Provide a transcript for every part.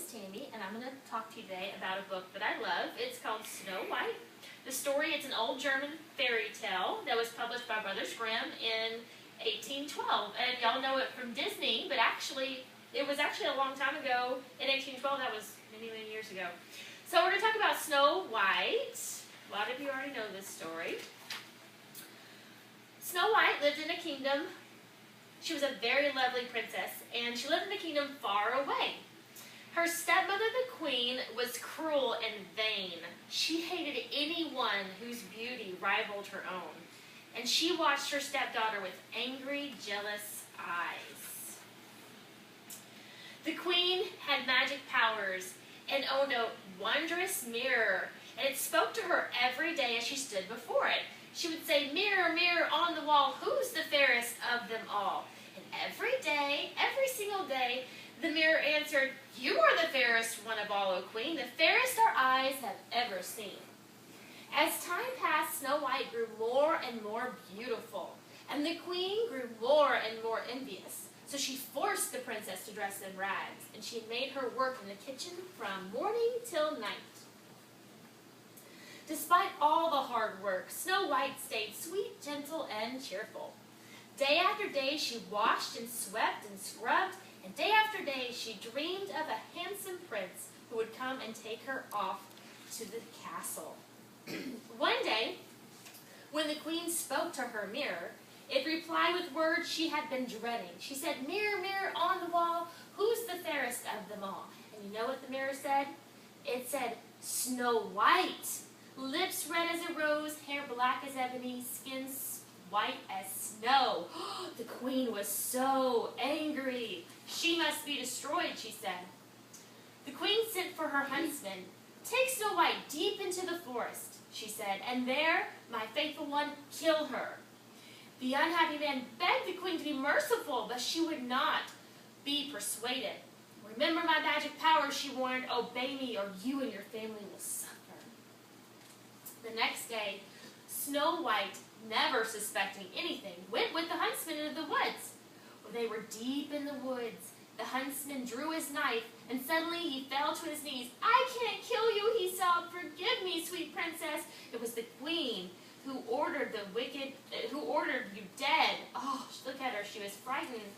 Tammy, and I'm going to talk to you today about a book that I love. It's called Snow White. The story, it's an old German fairy tale that was published by Brothers Grimm in 1812. And y'all know it from Disney, but actually, it was actually a long time ago in 1812. That was many, many years ago. So we're going to talk about Snow White. A lot of you already know this story. Snow White lived in a kingdom. She was a very lovely princess, and she lived in a kingdom far away. Her stepmother, the queen, was cruel and vain. She hated anyone whose beauty rivaled her own, and she watched her stepdaughter with angry, jealous eyes. The queen had magic powers and owned a wondrous mirror, and it spoke to her every day as she stood before it. She would say, "Mirror, mirror on the wall, who's the fairest of them all?" And every day, every single day, the mirror answered, "You are the fairest one of all, O Queen, the fairest our eyes have ever seen." As time passed, Snow White grew more and more beautiful, and the queen grew more and more envious. So she forced the princess to dress in rags, and she made her work in the kitchen from morning till night. Despite all the hard work, Snow White stayed sweet, gentle, and cheerful. Day after day, she washed and swept and scrubbed, and day after day, she dreamed of a handsome prince who would come and take her off to the castle. One day, when the queen spoke to her mirror, it replied with words she had been dreading. She said, "Mirror, mirror on the wall, who's the fairest of them all?" And you know what the mirror said? It said, "Snow White. Lips red as a rose, hair black as ebony, skin white as snow." The queen was so angry. "She must be destroyed," she said. The queen sent for her huntsman. "Take Snow White deep into the forest," she said, "and there, my faithful one, kill her." The unhappy man begged the queen to be merciful, but she would not be persuaded. "Remember my magic powers," she warned. "Obey me, or you and your family will suffer." The next day, Snow White, never suspecting anything, went with the huntsman into the woods. When they were deep in the woods, the huntsman drew his knife, and suddenly he fell to his knees. "I can't kill you," he sobbed. "Forgive me, sweet princess." It was the queen who ordered you dead. Oh, look at her. She was frightened.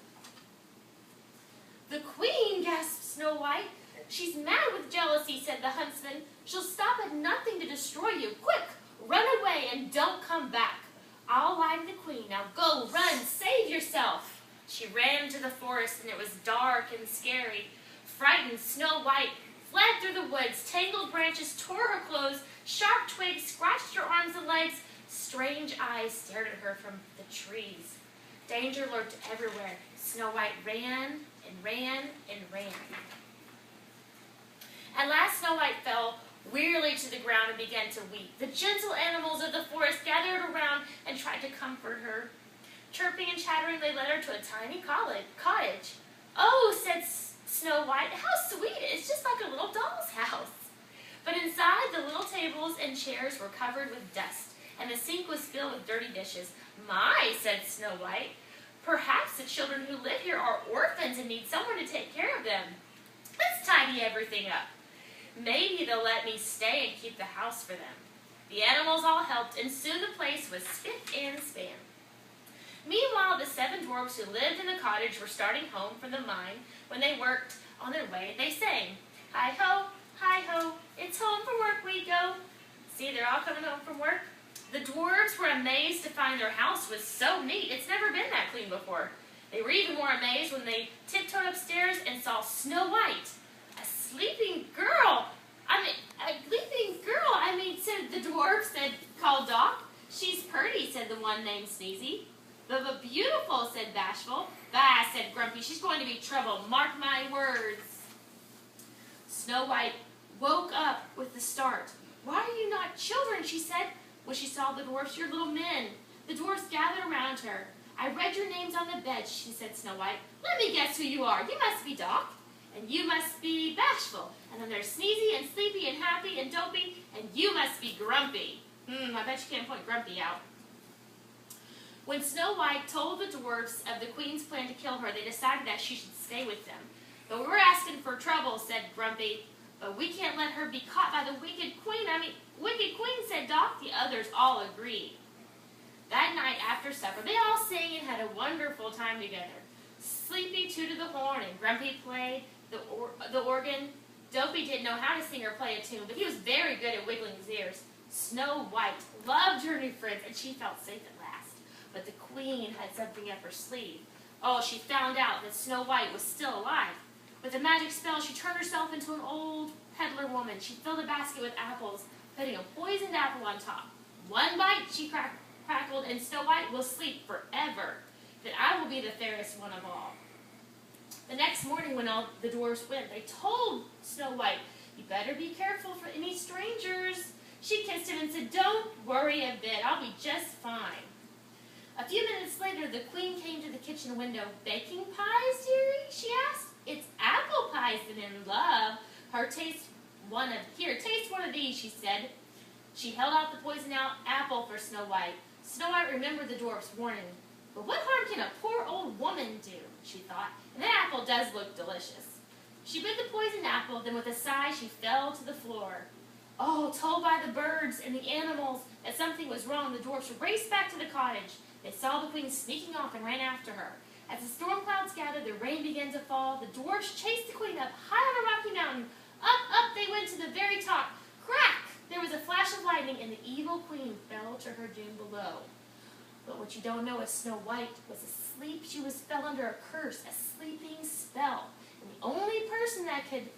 "The queen," gasped Snow White. "She's mad with jealousy," said the huntsman. "She'll stop at nothing to destroy you. Quick, run away and don't come back. I'll lie to the queen. Now go, run, save yourself." She ran into the forest, and it was dark and scary. Frightened, Snow White fled through the woods. Tangled branches tore her clothes. Sharp twigs scratched her arms and legs. Strange eyes stared at her from the trees. Danger lurked everywhere. Snow White ran and ran and ran. At last, Snow White fell wearily to the ground and began to weep. The gentle animals of the forest gathered around and tried to comfort her. Chirping and chattering, they led her to a tiny cottage. "Oh," said Snow White, "how sweet! It's just like a little doll's house." But inside, the little tables and chairs were covered with dust, and the sink was filled with dirty dishes. "My," said Snow White, "perhaps the children who live here are orphans and need someone to take care of them. Let's tidy everything up. Maybe they'll let me stay and keep the house for them." The animals all helped, and soon the place was spick and span. Meanwhile, the 7 dwarfs who lived in the cottage were starting home from the mine. When they worked on their way, they sang, "Hi-ho, hi-ho, it's home from work we go." See, they're all coming home from work. The dwarves were amazed to find their house was so neat. It's never been that clean before. They were even more amazed when they tiptoed upstairs and saw Snow White, a sleeping girl. Said the dwarf, called Doc. "She's pretty," said the one named Sneezy. But beautiful," said Bashful. "Bah," said Grumpy. "She's going to be trouble. Mark my words." Snow White woke up with a start. "Why are you not children?" she said. When she saw the dwarfs, "You're little men." The dwarfs gathered around her. "I read your names on the bed," she said, Snow White. "Let me guess who you are. You must be Doc. And you must be Bashful. And then there's Sneezy and Sleepy and Happy and Dopey. And you must be Grumpy." I bet you can't point Grumpy out. When Snow White told the dwarfs of the queen's plan to kill her, they decided that she should stay with them. "But we're asking for trouble," said Grumpy. "But we can't let her be caught by the wicked queen. Wicked queen," said Doc. The others all agreed. That night after supper, they all sang and had a wonderful time together. Sleepy tooted the horn and Grumpy played the organ. Dopey didn't know how to sing or play a tune, but he was very good at wiggling his ears. Snow White loved her new friends, and she felt safe at last. But the queen had something up her sleeve. Oh, she found out that Snow White was still alive. With a magic spell, she turned herself into an old peddler woman. She filled a basket with apples, putting a poisoned apple on top. "One bite," she crackled, "and Snow White will sleep forever. Then I will be the fairest one of all." The next morning when all the dwarfs went, they told Snow White, "You better be careful for any strangers." She kissed him and said, "Don't worry a bit, I'll be just fine." A few minutes later, the queen came to the kitchen window. "Baking pies, dearie?" she asked. "It's apple pies that in love. Taste one of these," she said. She held out the poisoned apple for Snow White. Snow White remembered the dwarf's warning. "But what harm can a poor old woman do?" she thought. "And that apple does look delicious." She bit the poisoned apple, then with a sigh she fell to the floor. Oh, told by the birds and the animals that something was wrong, the dwarfs raced back to the cottage. They saw the queen sneaking off and ran after her. As the storm clouds gathered, the rain began to fall. The dwarfs chased the queen up high on a rocky mountain. Up they went to the very top. Crack! There was a flash of lightning, and the evil queen fell to her doom below. But what you don't know is Snow White was asleep. She fell under a curse, a sleeping spell. And the only person that could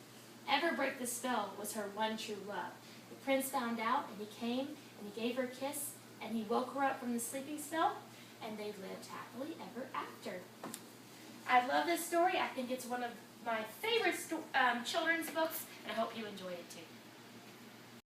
ever break the spell was her one true love. The prince found out, and he came, and he gave her a kiss, and he woke her up from the sleeping spell, and they lived happily ever after. I love this story. I think it's one of my favorite children's books, and I hope you enjoy it too.